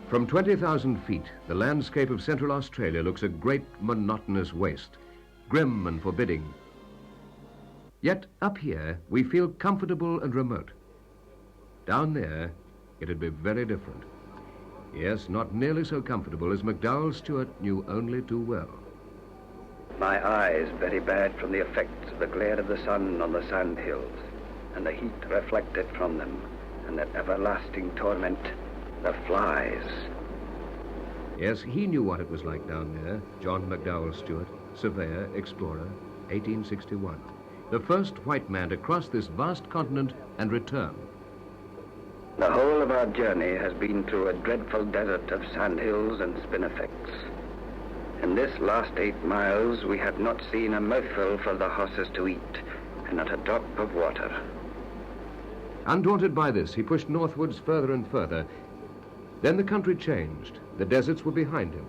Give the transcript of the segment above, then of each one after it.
From 20,000 feet, the landscape of Central Australia looks a great monotonous waste, grim and forbidding. Yet up here, we feel comfortable and remote. Down there, it'd be very different. Yes, not nearly so comfortable as McDowell Stewart knew only too well. My eyes very bad from the effects of the glare of the sun on the sand hills, and the heat reflected from them, and that everlasting torment, the flies. Yes, he knew what it was like down there, John McDowell Stewart, surveyor, explorer, 1861. The first white man to cross this vast continent and return. The whole of our journey has been through a dreadful desert of sandhills and spinifex. In this last 8 miles, we had not seen a mouthful for the horses to eat, and not a drop of water. Undaunted by this, he pushed northwards further and further. Then the country changed. The deserts were behind him.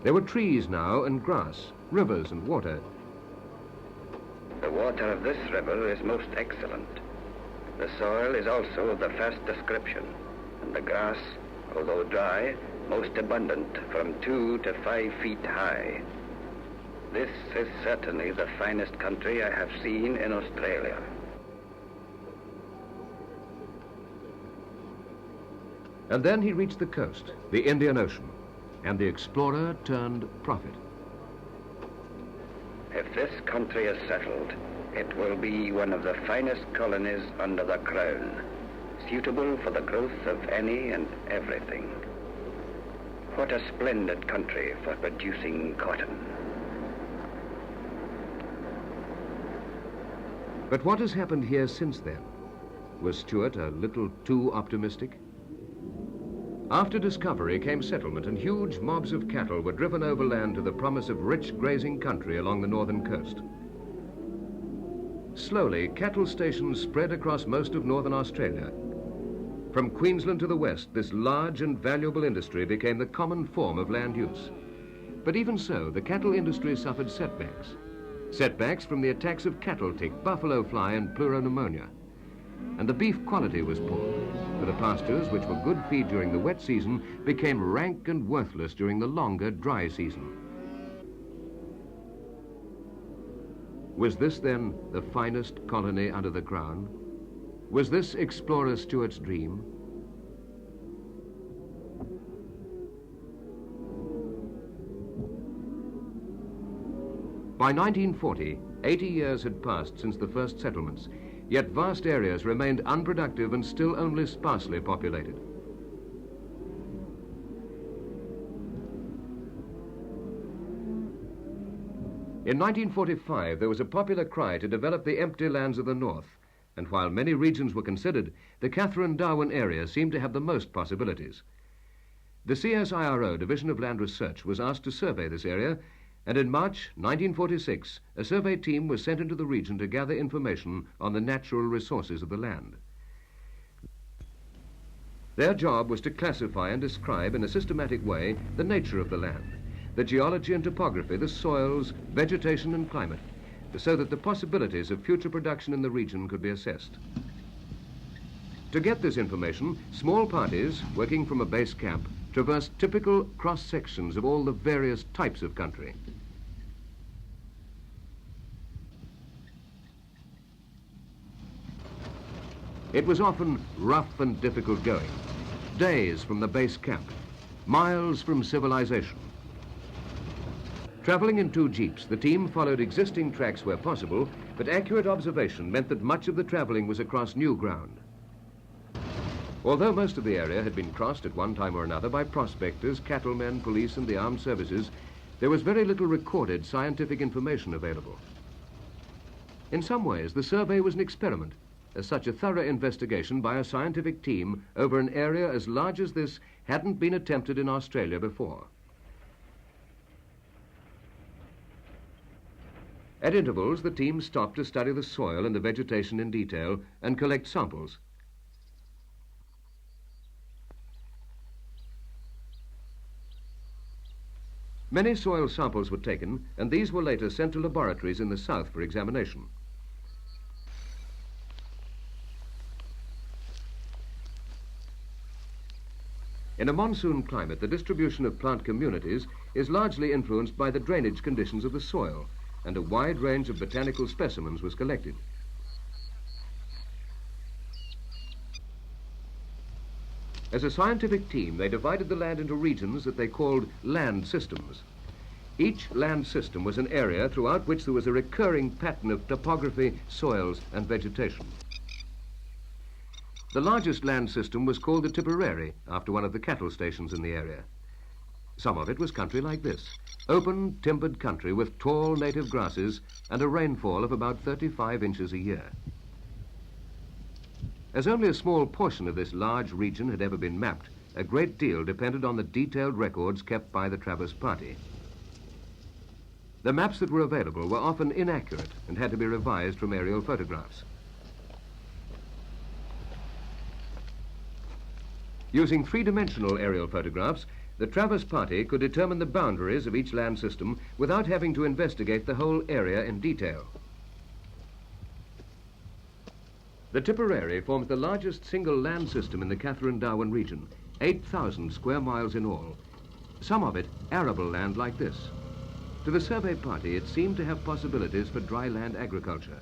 There were trees now and grass, rivers and water. The water of this river is most excellent. The soil is also of the first description, and the grass, although dry, most abundant, from 2 to 5 feet high. This is certainly the finest country I have seen in Australia. And then he reached the coast, the Indian Ocean, and the explorer turned prophet. If this country is settled, it will be one of the finest colonies under the crown, suitable for the growth of any and everything. What a splendid country for producing cotton. But what has happened here since then? Was Stewart a little too optimistic? After discovery came settlement, and huge mobs of cattle were driven overland to the promise of rich grazing country along the northern coast. Slowly, cattle stations spread across most of northern Australia. From Queensland to the west, this large and valuable industry became the common form of land use. But even so, the cattle industry suffered setbacks. Setbacks from the attacks of cattle tick, buffalo fly, and pleuropneumonia. And the beef quality was poor, for the pastures, which were good feed during the wet season, became rank and worthless during the longer dry season. Was this then the finest colony under the crown? Was this Explorer Stewart's dream? By 1940, 80 years had passed since the first settlements, yet vast areas remained unproductive and still only sparsely populated. In 1945, there was a popular cry to develop the empty lands of the north, and while many regions were considered, the Katherine-Darwin area seemed to have the most possibilities. The CSIRO, Division of Land Research, was asked to survey this area, and in March 1946, a survey team was sent into the region to gather information on the natural resources of the land. Their job was to classify and describe in a systematic way the nature of the land, the geology and topography, the soils, vegetation and climate, so that the possibilities of future production in the region could be assessed. To get this information, small parties, working from a base camp, traversed typical cross-sections of all the various types of country. It was often rough and difficult going. Days from the base camp, miles from civilization. Traveling in 2 jeeps, the team followed existing tracks where possible, but accurate observation meant that much of the traveling was across new ground. Although most of the area had been crossed at one time or another by prospectors, cattlemen, police, and the armed services, there was very little recorded scientific information available. In some ways, the survey was an experiment, as such a thorough investigation by a scientific team over an area as large as this hadn't been attempted in Australia before. At intervals, the team stopped to study the soil and the vegetation in detail and collect samples. Many soil samples were taken, and these were later sent to laboratories in the south for examination. In a monsoon climate, the distribution of plant communities is largely influenced by the drainage conditions of the soil, and a wide range of botanical specimens was collected. As a scientific team, they divided the land into regions that they called land systems. Each land system was an area throughout which there was a recurring pattern of topography, soils, and vegetation. The largest land system was called the Tipperary, after one of the cattle stations in the area. Some of it was country like this, open, timbered country with tall native grasses and a rainfall of about 35 inches a year. As only a small portion of this large region had ever been mapped, a great deal depended on the detailed records kept by the Traverse Party. The maps that were available were often inaccurate and had to be revised from aerial photographs. Using three-dimensional aerial photographs, the Traverse Party could determine the boundaries of each land system without having to investigate the whole area in detail. The Tipperary forms the largest single land system in the Katherine-Darwin region, 8,000 square miles in all, some of it arable land like this. To the survey party, it seemed to have possibilities for dry land agriculture.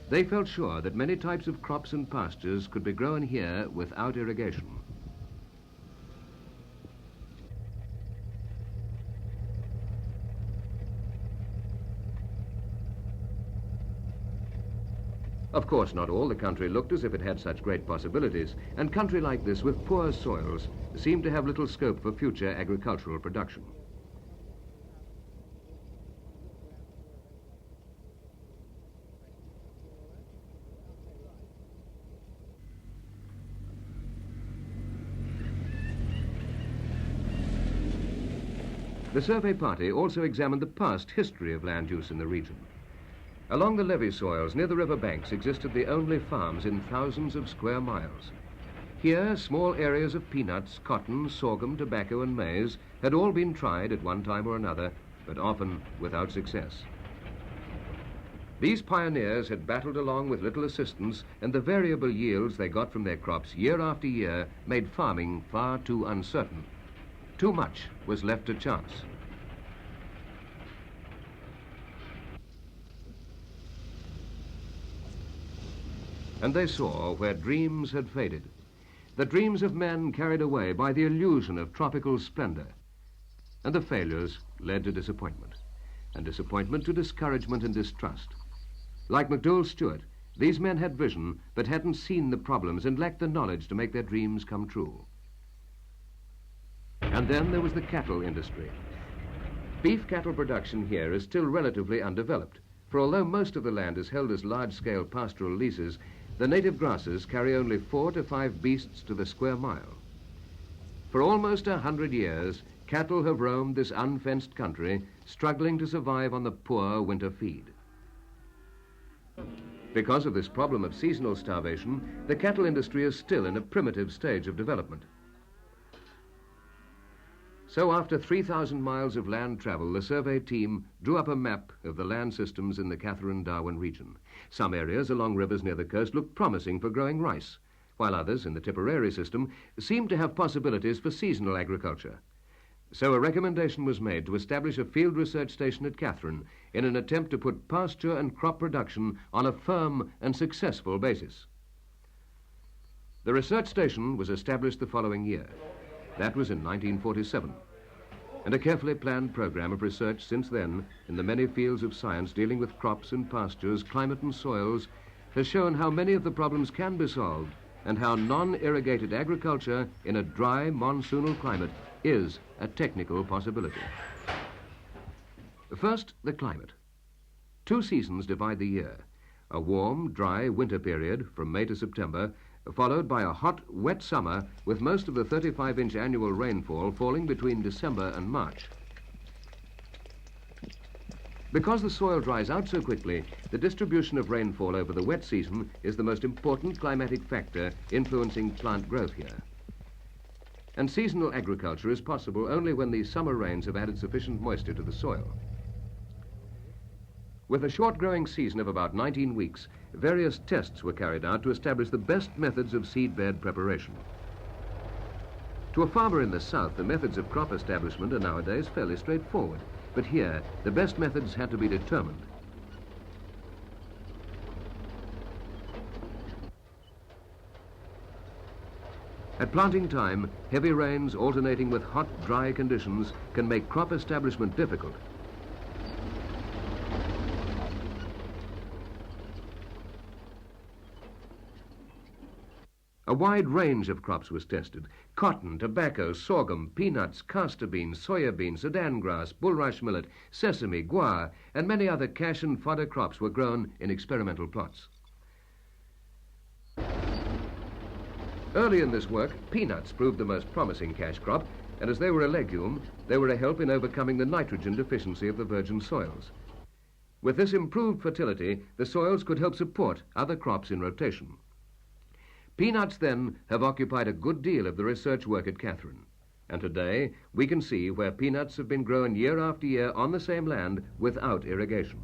They felt sure that many types of crops and pastures could be grown here without irrigation. Of course, not all the country looked as if it had such great possibilities, and country like this with poor soils seemed to have little scope for future agricultural production. The survey party also examined the past history of land use in the region. Along the levee soils near the river banks existed the only farms in thousands of square miles. Here, small areas of peanuts, cotton, sorghum, tobacco, and maize had all been tried at one time or another, but often without success. These pioneers had battled along with little assistance, and the variable yields they got from their crops year after year made farming far too uncertain. Too much was left to chance. And they saw where dreams had faded. The dreams of men carried away by the illusion of tropical splendor. And the failures led to disappointment, and disappointment to discouragement and distrust. Like McDowell Stewart, these men had vision, but hadn't seen the problems and lacked the knowledge to make their dreams come true. And then there was the cattle industry. Beef cattle production here is still relatively undeveloped, for although most of the land is held as large-scale pastoral leases, the native grasses carry only 4 to 5 beasts to the square mile. For almost 100 years, cattle have roamed this unfenced country, struggling to survive on the poor winter feed. Because of this problem of seasonal starvation, the cattle industry is still in a primitive stage of development. So after 3,000 miles of land travel, the survey team drew up a map of the land systems in the Katherine-Darwin region. Some areas along rivers near the coast looked promising for growing rice, while others in the Tipperary system seemed to have possibilities for seasonal agriculture. So a recommendation was made to establish a field research station at Katherine in an attempt to put pasture and crop production on a firm and successful basis. The research station was established the following year. That was in 1947. And a carefully planned program of research since then in the many fields of science dealing with crops and pastures, climate and soils has shown how many of the problems can be solved and how non-irrigated agriculture in a dry monsoonal climate is a technical possibility. First, the climate. 2 seasons divide the year. A warm, dry winter period from May to September, followed by a hot, wet summer with most of the 35-inch annual rainfall falling between December and March. Because the soil dries out so quickly, the distribution of rainfall over the wet season is the most important climatic factor influencing plant growth here. And seasonal agriculture is possible only when the summer rains have added sufficient moisture to the soil. With a short growing season of about 19 weeks, various tests were carried out to establish the best methods of seedbed preparation. To a farmer in the south, the methods of crop establishment are nowadays fairly straightforward. But here, the best methods had to be determined. At planting time, heavy rains alternating with hot, dry conditions can make crop establishment difficult. A wide range of crops was tested: cotton, tobacco, sorghum, peanuts, castor beans, soya beans, Sudan grass, bulrush millet, sesame, guar, and many other cash and fodder crops were grown in experimental plots. Early in this work, peanuts proved the most promising cash crop, and as they were a legume, they were a help in overcoming the nitrogen deficiency of the virgin soils. With this improved fertility, the soils could help support other crops in rotation. Peanuts, then, have occupied a good deal of the research work at Katherine, and today we can see where peanuts have been grown year after year on the same land without irrigation.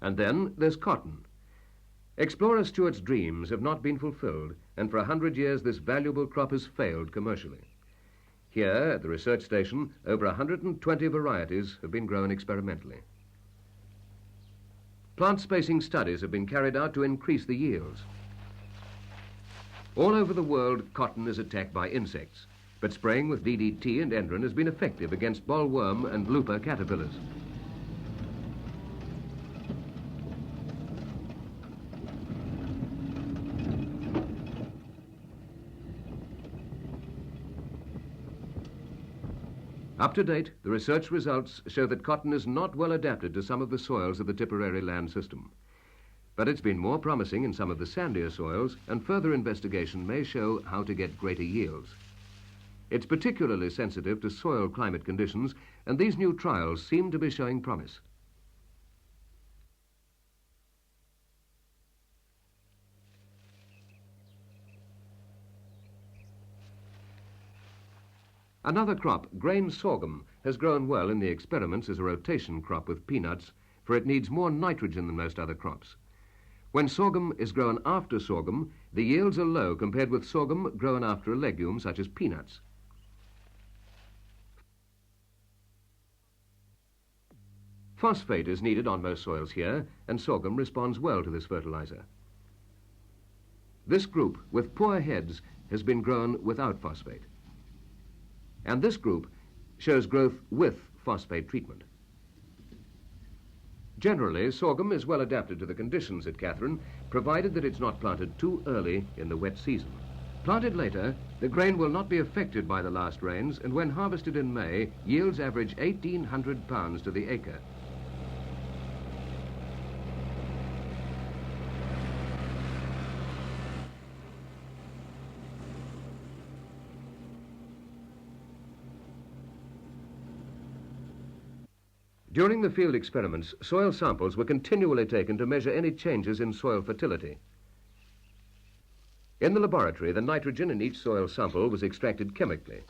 And then there's cotton. Explorer Stewart's dreams have not been fulfilled, and for 100 years this valuable crop has failed commercially. Here, at the research station, over 120 varieties have been grown experimentally. Plant spacing studies have been carried out to increase the yields. All over the world, cotton is attacked by insects, but spraying with DDT and Endron has been effective against bollworm and looper caterpillars. Up to date, the research results show that cotton is not well adapted to some of the soils of the Tipperary land system. But it's been more promising in some of the sandier soils, and further investigation may show how to get greater yields. It's particularly sensitive to soil climate conditions, and these new trials seem to be showing promise. Another crop, grain sorghum, has grown well in the experiments as a rotation crop with peanuts, for it needs more nitrogen than most other crops. When sorghum is grown after sorghum, the yields are low compared with sorghum grown after a legume such as peanuts. Phosphate is needed on most soils here, and sorghum responds well to this fertilizer. This group, with poor heads, has been grown without phosphate. And this group shows growth with phosphate treatment. Generally, sorghum is well adapted to the conditions at Katherine, provided that it's not planted too early in the wet season. Planted later, the grain will not be affected by the last rains, and when harvested in May, yields average 1,800 pounds to the acre. During the field experiments, soil samples were continually taken to measure any changes in soil fertility. In the laboratory, the nitrogen in each soil sample was extracted chemically.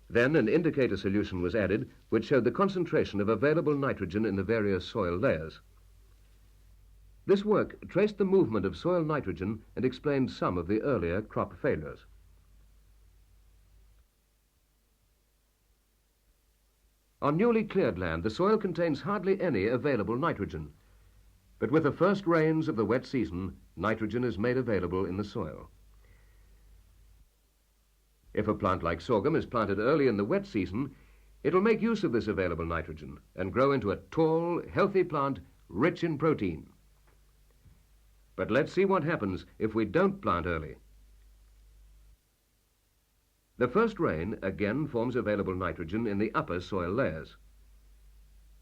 Then an indicator solution was added, which showed the concentration of available nitrogen in the various soil layers. This work traced the movement of soil nitrogen and explained some of the earlier crop failures. On newly cleared land, the soil contains hardly any available nitrogen. But with the first rains of the wet season, nitrogen is made available in the soil. If a plant like sorghum is planted early in the wet season, it'll make use of this available nitrogen and grow into a tall, healthy plant rich in protein. But let's see what happens if we don't plant early. The first rain again forms available nitrogen in the upper soil layers.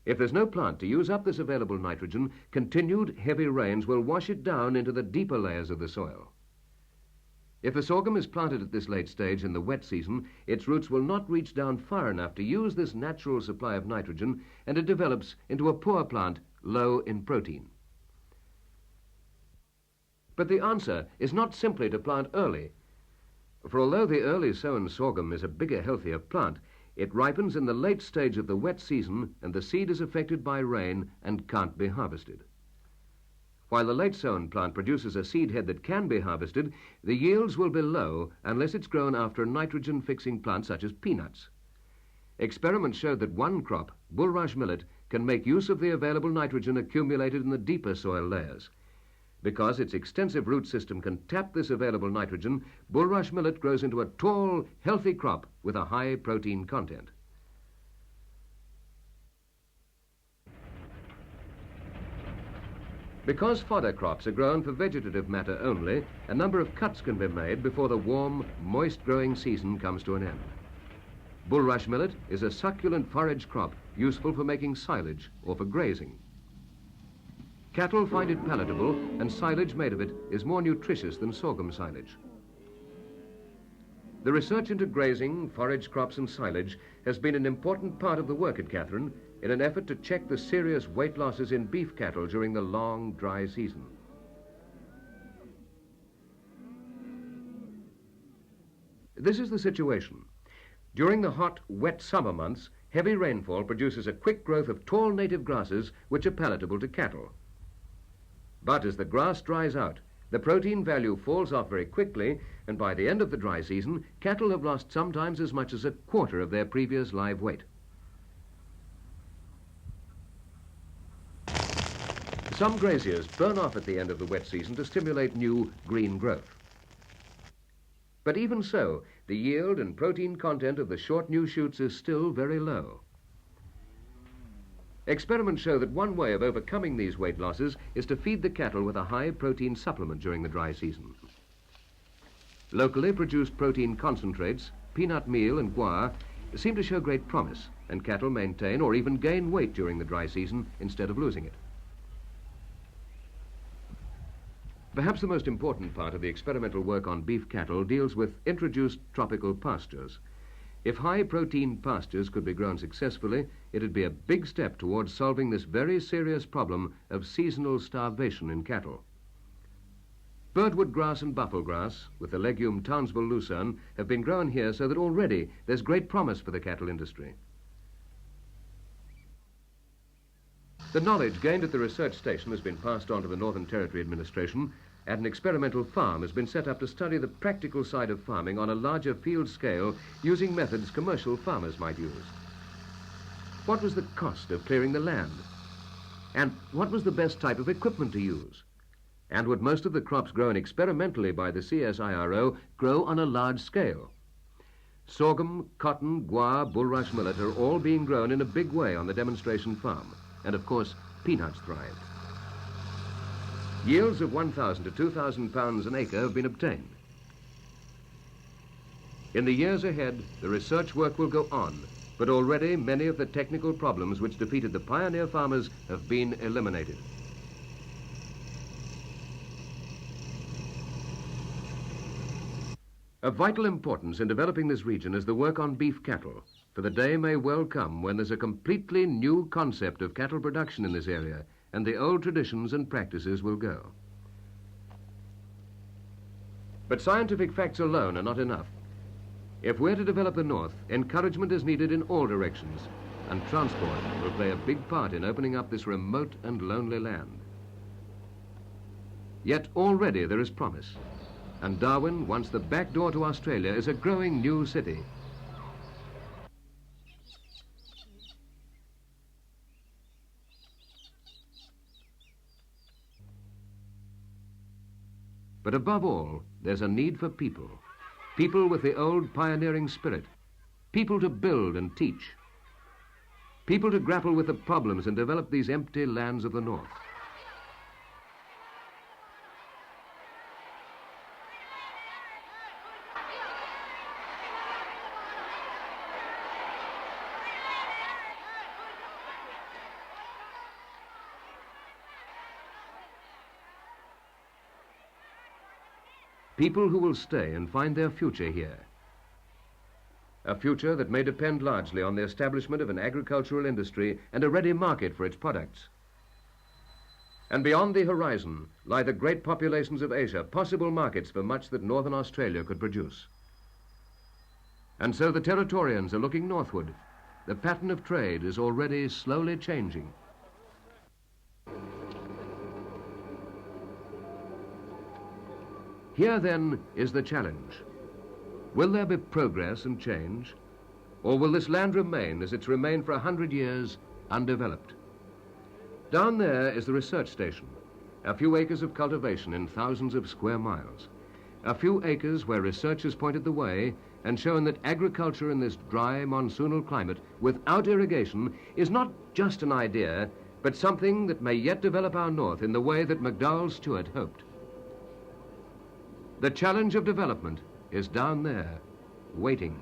If there's no plant to use up this available nitrogen, continued heavy rains will wash it down into the deeper layers of the soil. If the sorghum is planted at this late stage in the wet season, its roots will not reach down far enough to use this natural supply of nitrogen, and it develops into a poor plant low in protein. But the answer is not simply to plant early. For although the early sown sorghum is a bigger, healthier plant, it ripens in the late stage of the wet season and the seed is affected by rain and can't be harvested. While the late sown plant produces a seed head that can be harvested, the yields will be low unless it's grown after a nitrogen-fixing plant such as peanuts. Experiments showed that one crop, bulrush millet, can make use of the available nitrogen accumulated in the deeper soil layers. Because its extensive root system can tap this available nitrogen, bulrush millet grows into a tall, healthy crop with a high protein content. Because fodder crops are grown for vegetative matter only, a number of cuts can be made before the warm, moist growing season comes to an end. Bulrush millet is a succulent forage crop useful for making silage or for grazing. Cattle find it palatable, and silage made of it is more nutritious than sorghum silage. The research into grazing, forage crops and silage has been an important part of the work at Katherine in an effort to check the serious weight losses in beef cattle during the long, dry season. This is the situation. During the hot, wet summer months, heavy rainfall produces a quick growth of tall native grasses which are palatable to cattle. But as the grass dries out, the protein value falls off very quickly, and by the end of the dry season, cattle have lost sometimes as much as a quarter of their previous live weight. Some graziers burn off at the end of the wet season to stimulate new green growth. But even so, the yield and protein content of the short new shoots is still very low. Experiments show that one way of overcoming these weight losses is to feed the cattle with a high protein supplement during the dry season. Locally produced protein concentrates, peanut meal and guar seem to show great promise, and cattle maintain or even gain weight during the dry season instead of losing it. Perhaps the most important part of the experimental work on beef cattle deals with introduced tropical pastures. If high-protein pastures could be grown successfully, it'd be a big step towards solving this very serious problem of seasonal starvation in cattle. Birdwood grass and buffel grass, with the legume Townsville lucerne, have been grown here so that already there's great promise for the cattle industry. The knowledge gained at the research station has been passed on to the Northern Territory Administration, and an experimental farm has been set up to study the practical side of farming on a larger field scale using methods commercial farmers might use. What was the cost of clearing the land? And what was the best type of equipment to use? And would most of the crops grown experimentally by the CSIRO grow on a large scale? Sorghum, cotton, guar, bulrush millet are all being grown in a big way on the demonstration farm. And of course, peanuts thrive. Yields of 1,000 to 2,000 pounds an acre have been obtained. In the years ahead, the research work will go on, but already many of the technical problems which defeated the pioneer farmers have been eliminated. Of vital importance in developing this region is the work on beef cattle, for the day may well come when there's a completely new concept of cattle production in this area, and the old traditions and practices will go. But scientific facts alone are not enough. If we're to develop the North, encouragement is needed in all directions, and transport will play a big part in opening up this remote and lonely land. Yet already there is promise, and Darwin, once the back door to Australia, is a growing new city. But above all, there's a need for people. People with the old pioneering spirit. People to build and teach. People to grapple with the problems and develop these empty lands of the North. People who will stay and find their future here. A future that may depend largely on the establishment of an agricultural industry and a ready market for its products. And beyond the horizon lie the great populations of Asia, possible markets for much that northern Australia could produce. And so the Territorians are looking northward. The pattern of trade is already slowly changing. Here, then, is the challenge. Will there be progress and change? Or will this land remain as it's remained for 100 years, undeveloped? Down there is the research station, a few acres of cultivation in thousands of square miles. A few acres where research has pointed the way and shown that agriculture in this dry, monsoonal climate without irrigation is not just an idea, but something that may yet develop our north in the way that McDowell Stuart hoped. The challenge of development is down there, waiting.